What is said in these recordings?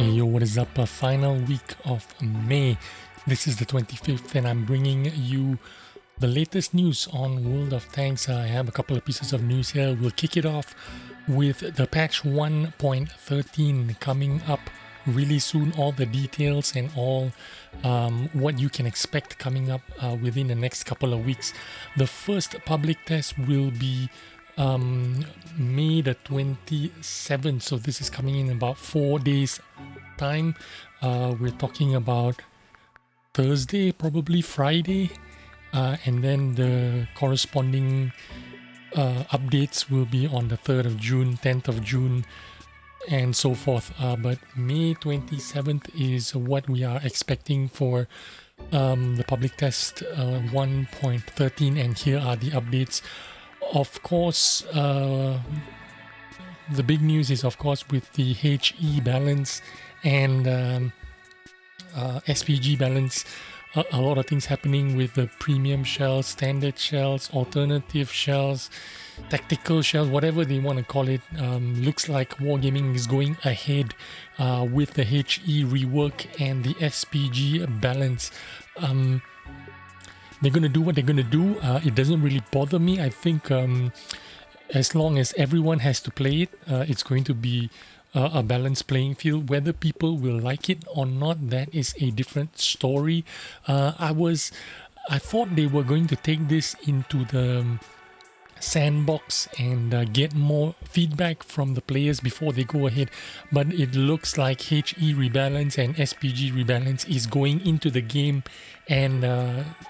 Hey yo, what is up? A final week of May. This is the 25th and I'm bringing you the latest news on World of Tanks. I have a couple of pieces of news here. We'll kick it off with the patch 1.13 coming up really soon. All the details and all what you can expect coming up within the next couple of weeks. The first public test will be May the 27th, so this is coming in about 4 days time. We're talking about Thursday, probably Friday, and then the corresponding updates will be on the 3rd of June, 10th of June, and so forth. But May 27th is what we are expecting for the public test 1.13, and here are the updates. Of course, the big news is, of course, with the HE balance and SPG balance, a lot of things happening with the premium shells, standard shells, alternative shells, tactical shells, whatever they want to call it. Looks like Wargaming is going ahead with the HE rework and the SPG balance. They're going to do what they're going to do. It doesn't really bother me. I think as long as everyone has to play it, it's going to be a balanced playing field. Whether people will like it or not, that is a different story. I thought they were going to take this into the sandbox and get more feedback from the players before they go ahead, but it looks like HE rebalance and SPG rebalance is going into the game, and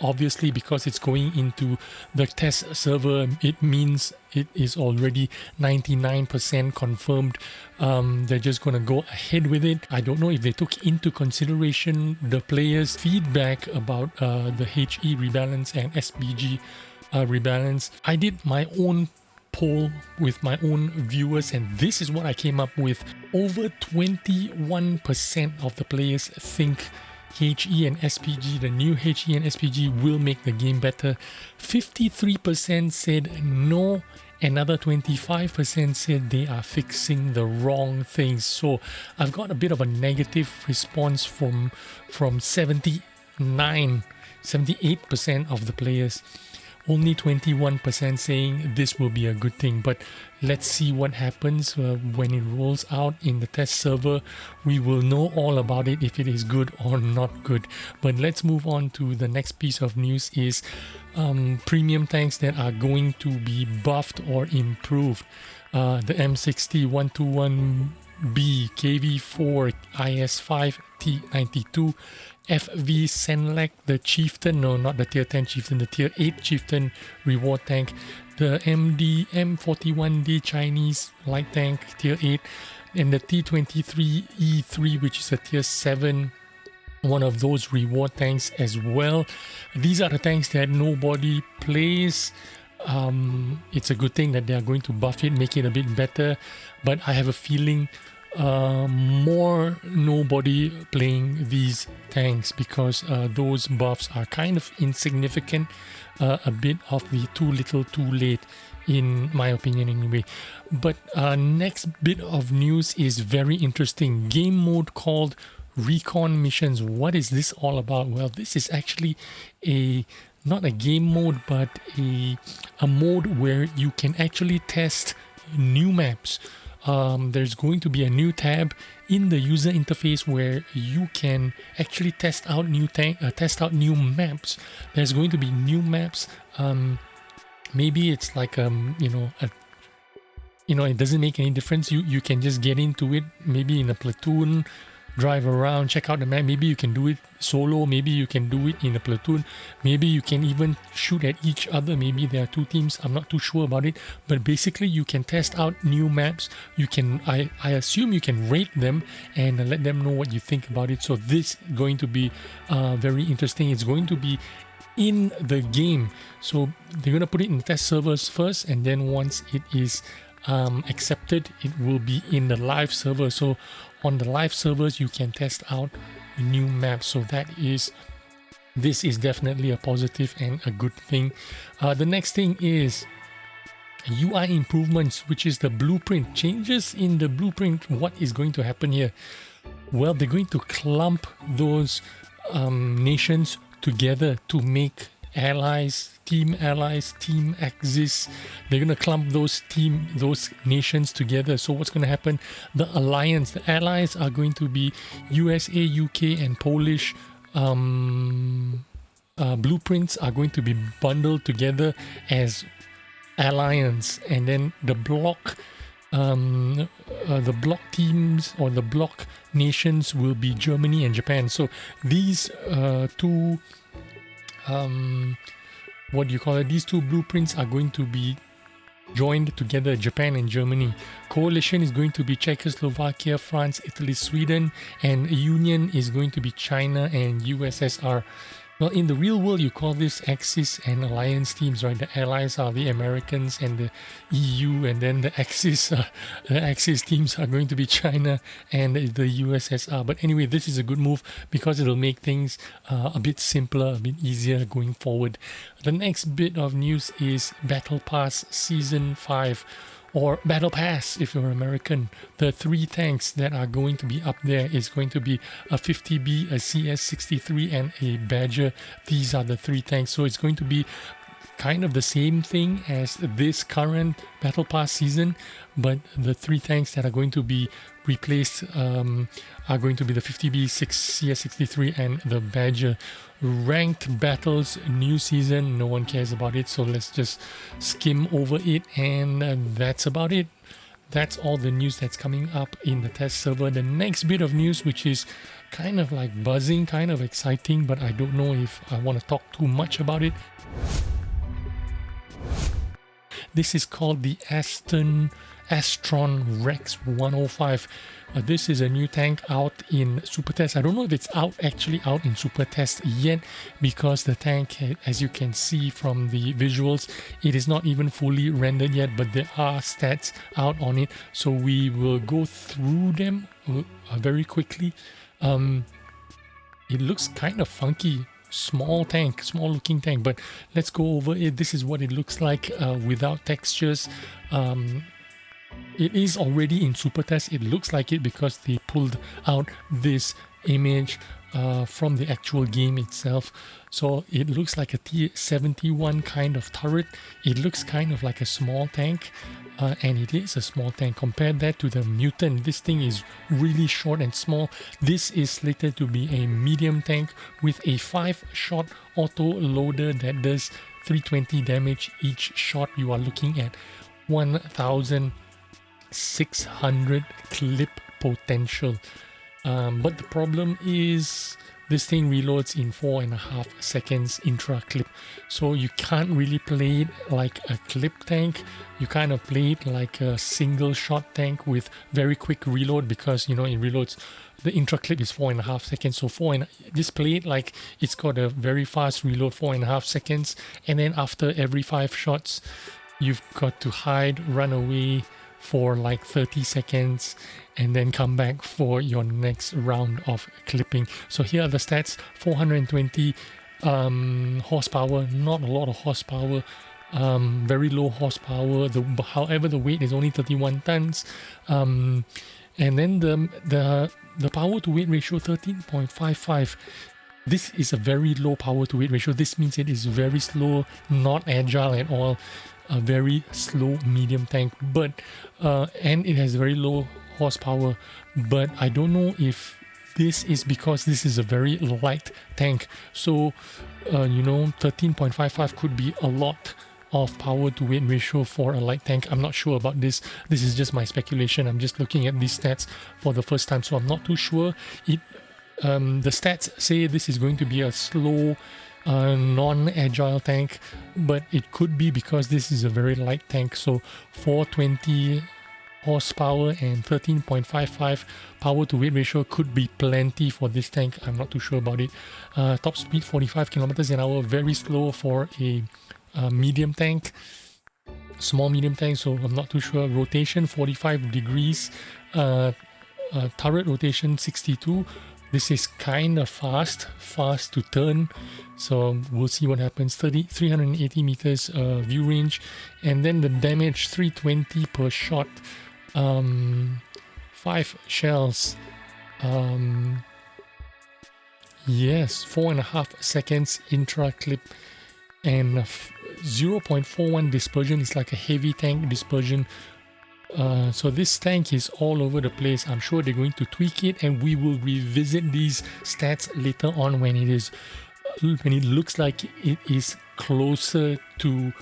obviously because it's going into the test server, it means it is already 99% confirmed. They're just gonna go ahead with it. I don't know if they took into consideration the players' feedback about the HE rebalance and SPG rebalance. I did my own poll with my own viewers, and this is what I came up with. Over 21% of the players think HE and SPG, the new HE and SPG, will make the game better. 53% said no. Another 25% said they are fixing the wrong things. So I've got a bit of a negative response from 78% of the players. Only 21% saying this will be a good thing, but let's see what happens when it rolls out in the test server. We will know all about it, if it is good or not good. But let's move on to the next piece of news is premium tanks that are going to be buffed or improved. The M60 121B, KV4, IS5, T92, FV Senlek, the Chieftain, no, not the tier 10 Chieftain, the tier 8 Chieftain reward tank, the MD M41D Chinese light tank, tier 8, and the T23E3, which is a tier 7, one of those reward tanks as well. These are the tanks that nobody plays. It's a good thing that they are going to buff it, make it a bit better, but I have a feeling more nobody playing these tanks because those buffs are kind of insignificant, a bit of the too little too late in my opinion anyway. But next bit of news is very interesting. Game mode called Recon missions. What is this all about? Well, this is actually not a game mode, but a mode where you can actually test new maps. There's going to be a new tab in the user interface where you can actually test out new maps. There's going to be new maps. Maybe it's like it doesn't make any difference. You can just get into it, maybe in a platoon, drive around, check out the map. Maybe you can do it solo, maybe you can do it in a platoon, maybe you can even shoot at each other. Maybe there are two teams, I'm not too sure about it, but basically you can test out new maps. You can, I assume you can rate them and let them know what you think about it. So this is going to be very interesting. It's going to be in the game, so they're going to put it in the test servers first, and then once it is accepted, it will be in the live server. So on the live servers you can test out new maps. So this is definitely a positive and a good thing. The next thing is UI improvements, which is the blueprint. Changes in the blueprint. What is going to happen here? Well, they're going to clump those nations together to make allies, team axis. They're going to clump those nations together. So what's going to happen? The alliance, the allies are going to be USA, UK, and Polish. Blueprints are going to be bundled together as alliance, and then the block teams or the block nations will be Germany and Japan. So these two these two blueprints are going to be joined together, Japan and Germany. Coalition is going to be Czechoslovakia, France, Italy, Sweden, and Union is going to be China and USSR. Well, in the real world, you call this Axis and Alliance teams, right? The allies are the Americans and the EU, and then the Axis teams are going to be China and the USSR. But anyway, this is a good move because it'll make things a bit simpler, a bit easier going forward. The next bit of news is Battle Pass Season 5. Or Battle Pass if you're American. The 3 tanks that are going to be up there is going to be a 50B, a CS63, and a Badger. These are the 3 tanks. So it's going to be kind of the same thing as this current Battle Pass season, but the 3 tanks that are going to be replaced are going to be the 50B, CS63, and the Badger. Ranked battles, new season, no one cares about it, so let's just skim over it, and that's about it. That's all the news that's coming up in the test server. The next bit of news, which is kind of like buzzing, kind of exciting, but I don't know if I want to talk too much about it. This is called the Astron Rex 105. This is a new tank out in Super Test. I don't know if it's actually out in Super Test yet, because the tank, as you can see from the visuals, it is not even fully rendered yet, but there are stats out on it. So we will go through them very quickly. It looks kind of funky. Small looking tank, but let's go over it. This is what it looks like without textures. It is already in Super Test. It looks like it because they pulled out this image from the actual game itself. So it looks like a T-71 kind of turret. It looks kind of like a small tank, and it is a small tank. Compare that to the Mutant. This thing is really short and small. This is slated to be a medium tank with a 5-shot auto loader that does 320 damage each shot. You are looking at 1,600 clip potential. But the problem is this thing reloads in 4.5 seconds intra clip, so you can't really play it like a clip tank. You kind of play it like a single shot tank with very quick reload, because you know it reloads. The intra clip is 4.5 seconds, so just play it like it's got a very fast reload, 4.5 seconds, and then after every 5 shots you've got to hide, run away for like 30 seconds, and then come back for your next round of clipping. So here are the stats: 420 horsepower, not a lot of horsepower, very low horsepower. However, the weight is only 31 tons, and then the power to weight ratio 13.55. This is a very low power to weight ratio. This means it is very slow, not agile at all. A very slow medium tank, but and it has very low horsepower. But I don't know if this is because this is a very light tank. So 13.55 could be a lot of power to weight ratio for a light tank. I'm not sure about this. This is just my speculation. I'm just looking at these stats for the first time, so I'm not too sure. The stats say this is going to be a slow, non-agile tank, but it could be because this is a very light tank. So 420 horsepower and 13.55 power to weight ratio could be plenty for this tank. I'm not too sure about it. Top speed 45 kilometers an hour, very slow for a medium tank, small medium tank, so I'm not too sure. Rotation 45 degrees, turret rotation 62. This is kind of fast to turn, so we'll see what happens. 380 meters view range, and then the damage 320 per shot, 5 shells, Yes, 4.5 seconds intra clip, and 0.41 dispersion is like a heavy tank dispersion. So this tank is all over the place. I'm sure they're going to tweak it, and we will revisit these stats later on when it looks like it is closer to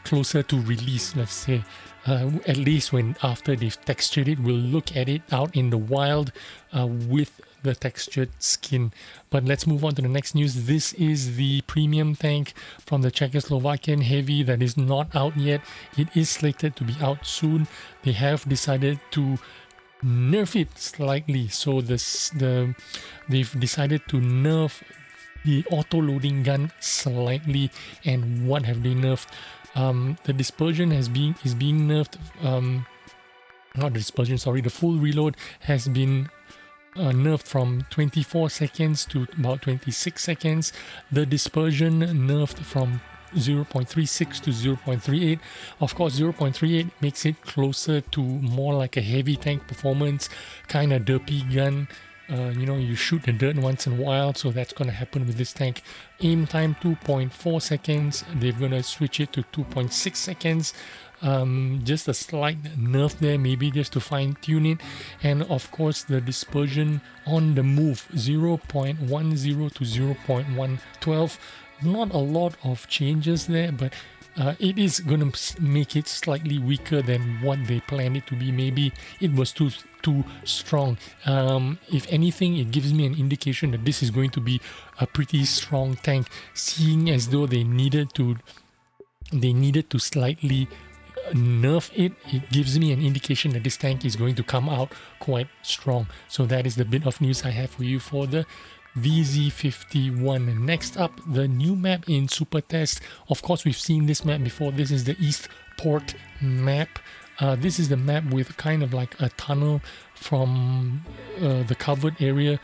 release, let's say. At least when after they've textured it, we'll look at it out in the wild with the textured skin. But let's move on to the next news. This is the premium tank from the Czechoslovakian Heavy that is not out yet. It is slated to be out soon. They have decided to nerf it slightly. So they've decided to nerf the auto-loading gun slightly. And what have they nerfed? The dispersion is being nerfed. Not the dispersion, sorry. The full reload has been nerfed from 24 seconds to about 26 seconds. The dispersion nerfed from 0.36 to 0.38. Of course, 0.38 makes it closer to more like a heavy tank performance, kind of derpy gun. You shoot the dirt once in a while, so that's going to happen with this tank. Aim time 2.4 seconds. They're going to switch it to 2.6 seconds. Just a slight nerf there, maybe just to fine tune it. And of course, the dispersion on the move 0.10 to 0.112. Not a lot of changes there, but it is going to make it slightly weaker than what they planned it to be. Maybe it was too strong. If anything, it gives me an indication that this is going to be a pretty strong tank, seeing as though they needed to slightly nerf it. It gives me an indication that this tank is going to come out quite strong. So that is the bit of news I have for you for the VZ51. Next up, the new map in Super Test. Of course, we've seen this map before. This is the East Port map. This is the map with kind of like a tunnel from the covered area,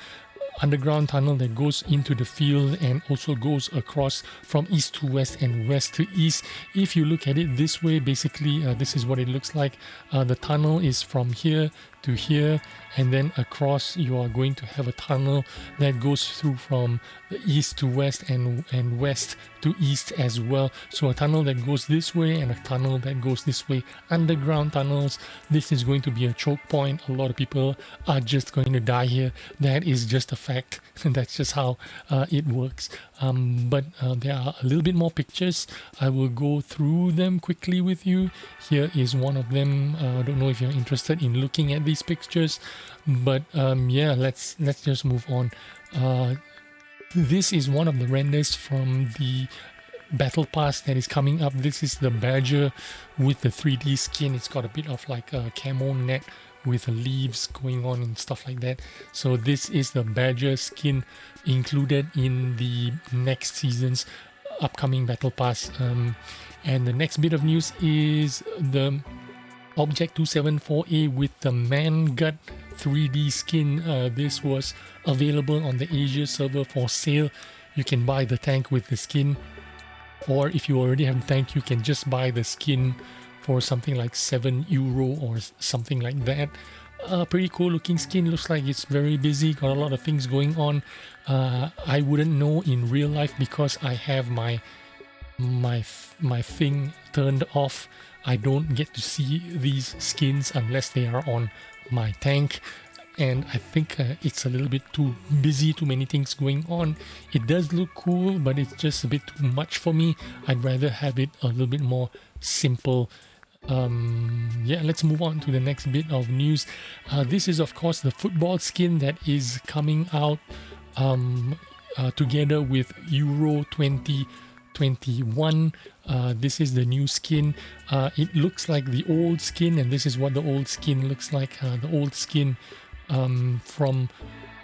underground tunnel that goes into the field and also goes across from east to west and west to east. If you look at it this way, basically this is what it looks like. The tunnel is from here to here, and then across you are going to have a tunnel that goes through from the east to west and west to east as well. So a tunnel that goes this way and a tunnel that goes this way, underground tunnels. This is going to be a choke point. A lot of people are just going to die here. That is just a fact. That's just how it works. But there are a little bit more pictures. I will go through them quickly with you. Here is one of them. I don't know if you're interested in looking at these pictures, but yeah, let's just move on. This is one of the renders from the battle pass that is coming up. This is the Badger with the 3D skin. It's got a bit of like a camo net with leaves going on and stuff like that. So this is the Badger skin included in the next season's upcoming battle pass. And the next bit of news is the Object 274A with the Mangut 3D skin. This was available on the Asia server for sale. You can buy the tank with the skin, or if you already have the tank, you can just buy the skin for something like €7 or something like that. Pretty cool looking skin. Looks like it's very busy, got a lot of things going on. I wouldn't know in real life because I have my thing turned off. I don't get to see these skins unless they are on my tank, and I think it's a little bit too busy, too many things going on. It does look cool, but it's just a bit too much for me. I'd rather have it a little bit more simple. Yeah, let's move on to the next bit of news. This is of course the football skin that is coming out together with Euro 2021. This is the new skin. It looks like the old skin, and this is what the old skin looks like. The old skin from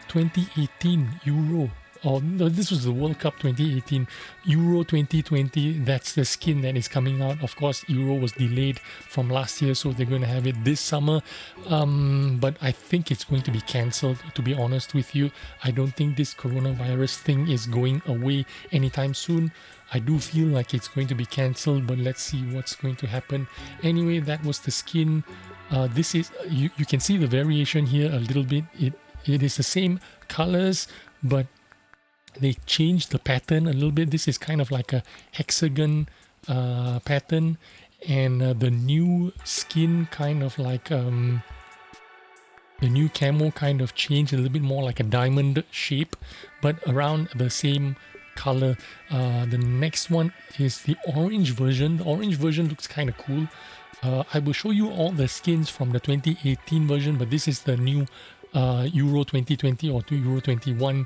2018 Euro. Oh no, this was the World Cup 2018. Euro 2020, that's the skin that is coming out. Of course, Euro was delayed from last year, so they're going to have it this summer. But I think it's going to be cancelled, to be honest with you. I don't think this coronavirus thing is going away anytime soon. I do feel like it's going to be cancelled, but let's see what's going to happen. Anyway, that was the skin. This is you can see the variation here a little bit. It is the same colors, but they changed the pattern a little bit. This is kind of like a hexagon pattern, and the new skin kind of like the new camo kind of changed a little bit more like a diamond shape, but around the same color. The next one is the orange version. The orange version looks kind of cool. I will show you all the skins from the 2018 version, but this is the new Euro 2020 or Euro 21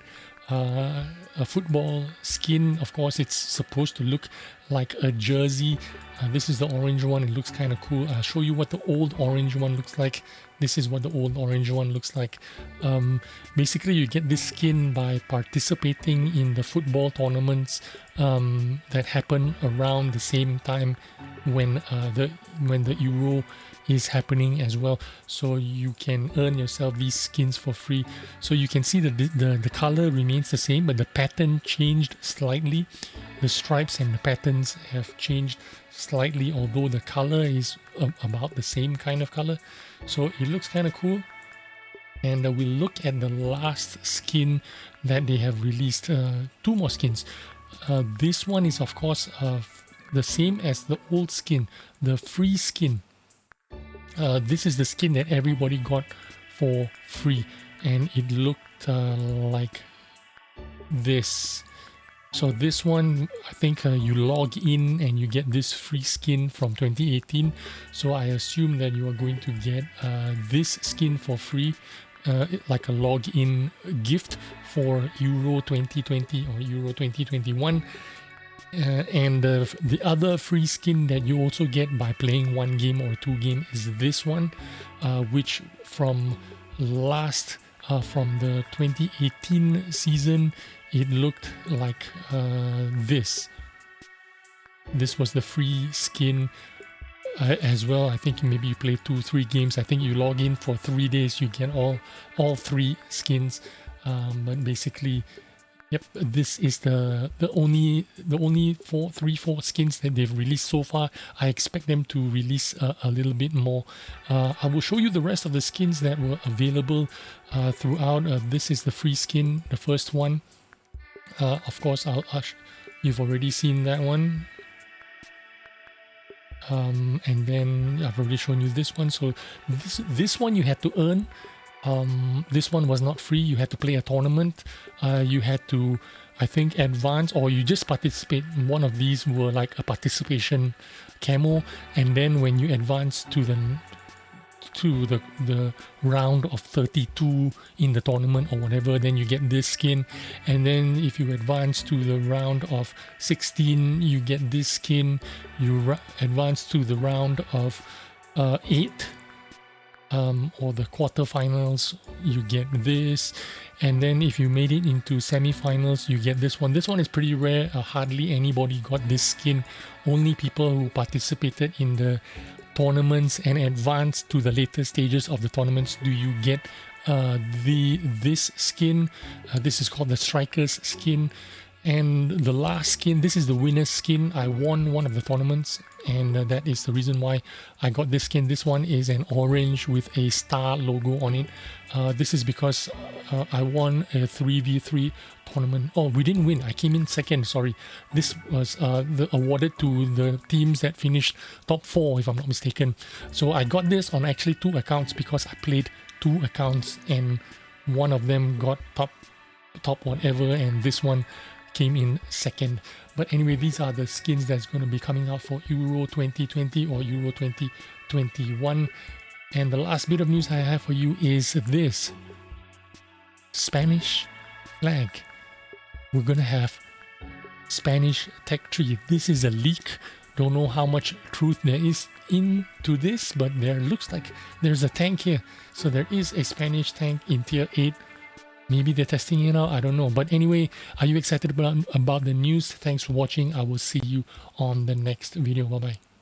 a football skin. Of course, it's supposed to look like a jersey. This is the orange one. It looks kind of cool. I'll show you what the old orange one looks like. This is what the old orange one looks like. Basically, you get this skin by participating in the football tournaments that happen around the same time when the Euro is happening as well. So you can earn yourself these skins for free. So you can see that the color remains the same, but the pattern changed slightly. The stripes and the patterns have changed slightly, although the color is about the same kind of color. So it looks kind of cool. And we'll look at the last skin that they have released. Two more skins. This one is of course the same as the old skin, the free skin. This is the skin that everybody got for free, and it looked like this. So this one, I think you log in and you get this free skin from 2018. So I assume that you are going to get this skin for free, like a login gift for Euro 2020 or Euro 2021. And the other free skin that you also get by playing one game or two games is this one, which from the 2018 season, it looked like this. This was the free skin as well. I think maybe you play 2-3 games. I think you log in for 3 days, you get all three skins. But basically, yep, this is the only 3-4 skins that they've released so far. I expect them to release a little bit more. I will show you the rest of the skins that were available throughout. This is the free skin, the first one. Of course, you've already seen that one. And then I've already shown you this one. So this one you had to earn. This one was not free. You had to play a tournament. You had to, I think, advance, or you just participate. One of these were like a participation camo, and then when you advance to the round of 32 in the tournament or whatever, then you get this skin. And then if you advance to the round of 16, you get this skin. You advance to the round of 8 or the quarterfinals, you get this. And then if you made it into semi-finals, you get this one. This one is pretty rare. Hardly anybody got this skin. Only people who participated in the tournaments and advanced to the later stages of the tournaments do you get this skin. This is called the Striker's skin. And the last skin, this is the winner's skin. I won one of the tournaments, and that is the reason why I got this skin. This one is an orange with a star logo on it. This is because I won a 3v3 tournament. Oh, we didn't win. I came in second, sorry. This was awarded to the teams that finished top 4, if I'm not mistaken. So I got this on actually 2 accounts because I played 2 accounts, and one of them got top whatever, and this one came in second. But anyway, these are the skins that's going to be coming out for Euro 2020 or Euro 2021. And the last bit of news I have for you is this Spanish flag. We're going to have Spanish tech tree. This is a leak. Don't know how much truth there is into this, but there looks like there's a tank here. So there is a Spanish tank in tier 8. Maybe they're testing it out, I don't know. But anyway, are you excited about the news? Thanks for watching. I will see you on the next video. Bye-bye.